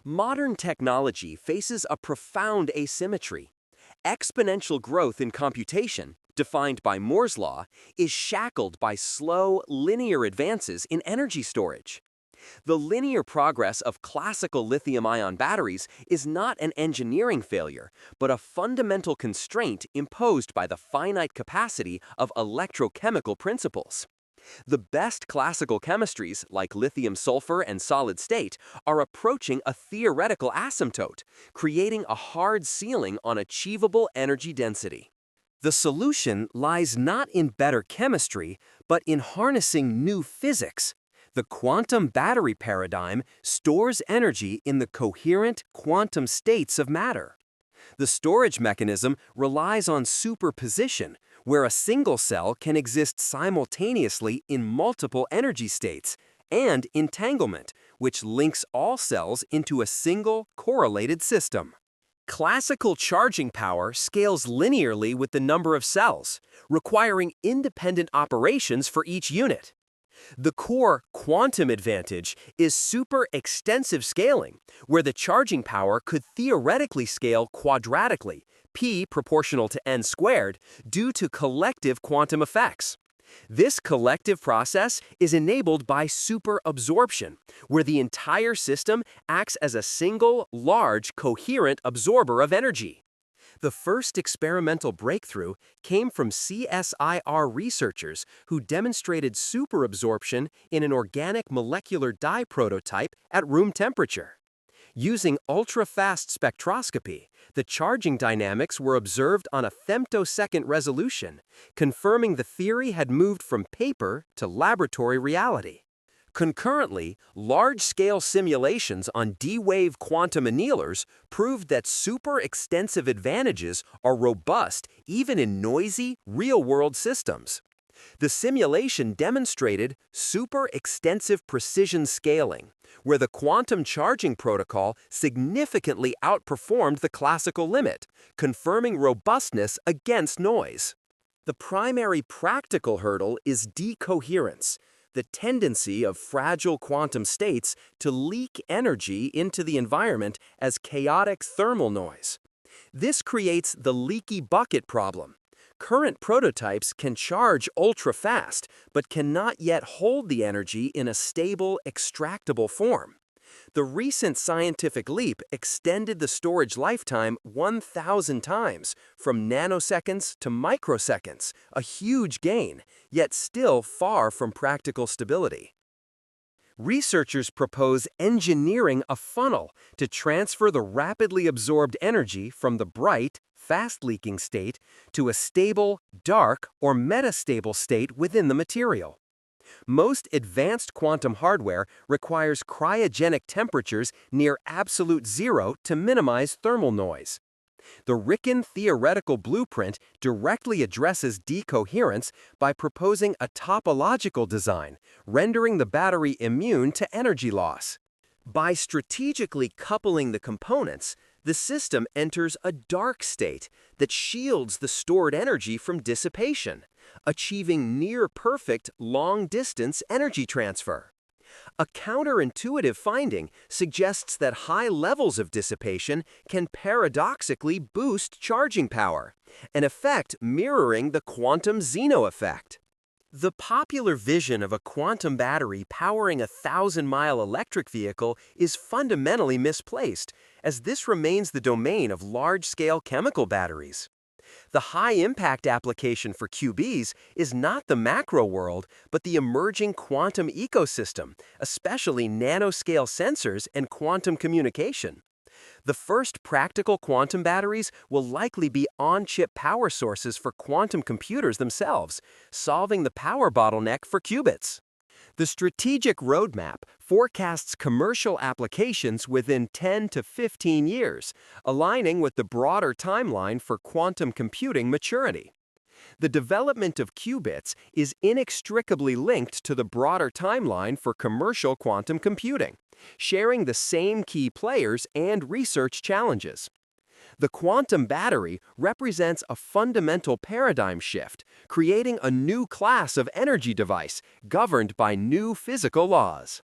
Modern technology faces a profound asymmetry. Exponential growth in computation, defined by Moore's law, is shackled by slow, linear advances in energy storage. The linear progress of classical lithium-ion batteries is not an engineering failure, but a fundamental constraint imposed by the finite capacity of electrochemical principles. The best classical chemistries, like lithium-sulfur and solid-state, are approaching a theoretical asymptote, creating a hard ceiling on achievable energy density. The solution lies not in better chemistry, but in harnessing new physics. The quantum battery paradigm stores energy in the coherent quantum states of matter. The storage mechanism relies on superposition, where a single cell can exist simultaneously in multiple energy states, and entanglement, which links all cells into a single correlated system. Classical charging power scales linearly with the number of cells, requiring independent operations for each unit. The core quantum advantage is superextensive scaling, where the charging power could theoretically scale quadratically, p proportional to n squared, due to collective quantum effects. This collective process is enabled by superabsorption, where the entire system acts as a single, large, coherent absorber of energy. The first experimental breakthrough came from CSIR researchers who demonstrated superabsorption in an organic molecular dye prototype at room temperature. Using ultrafast spectroscopy, the charging dynamics were observed on a femtosecond resolution, confirming the theory had moved from paper to laboratory reality. Concurrently, large-scale simulations on D-wave quantum annealers proved that superextensive advantages are robust even in noisy, real-world systems. The simulation demonstrated superextensive precision scaling, where the quantum charging protocol significantly outperformed the classical limit, confirming robustness against noise. The primary practical hurdle is decoherence, the tendency of fragile quantum states to leak energy into the environment as chaotic thermal noise. This creates the leaky bucket problem. Current prototypes can charge ultra-fast, but cannot yet hold the energy in a stable, extractable form. The recent scientific leap extended the storage lifetime 1,000 times, from nanoseconds to microseconds, a huge gain, yet still far from practical stability. Researchers propose engineering a funnel to transfer the rapidly absorbed energy from the bright, fast-leaking state to a stable, dark, or metastable state within the material. Most advanced quantum hardware requires cryogenic temperatures near absolute zero to minimize thermal noise. The Riken theoretical blueprint directly addresses decoherence by proposing a topological design, rendering the battery immune to energy loss. By strategically coupling the components, the system enters a dark state that shields the stored energy from dissipation, achieving near-perfect long-distance energy transfer. A counterintuitive finding suggests that high levels of dissipation can paradoxically boost charging power, an effect mirroring the quantum Zeno effect. The popular vision of a quantum battery powering a 1,000-mile electric vehicle is fundamentally misplaced, as this remains the domain of large-scale chemical batteries. The high-impact application for QBs is not the macro world, but the emerging quantum ecosystem, especially nanoscale sensors and quantum communication. The first practical quantum batteries will likely be on-chip power sources for quantum computers themselves, solving the power bottleneck for qubits. The strategic roadmap forecasts commercial applications within 10 to 15 years, aligning with the broader timeline for quantum computing maturity. The development of qubits is inextricably linked to the broader timeline for commercial quantum computing, sharing the same key players and research challenges. The quantum battery represents a fundamental paradigm shift, creating a new class of energy device governed by new physical laws.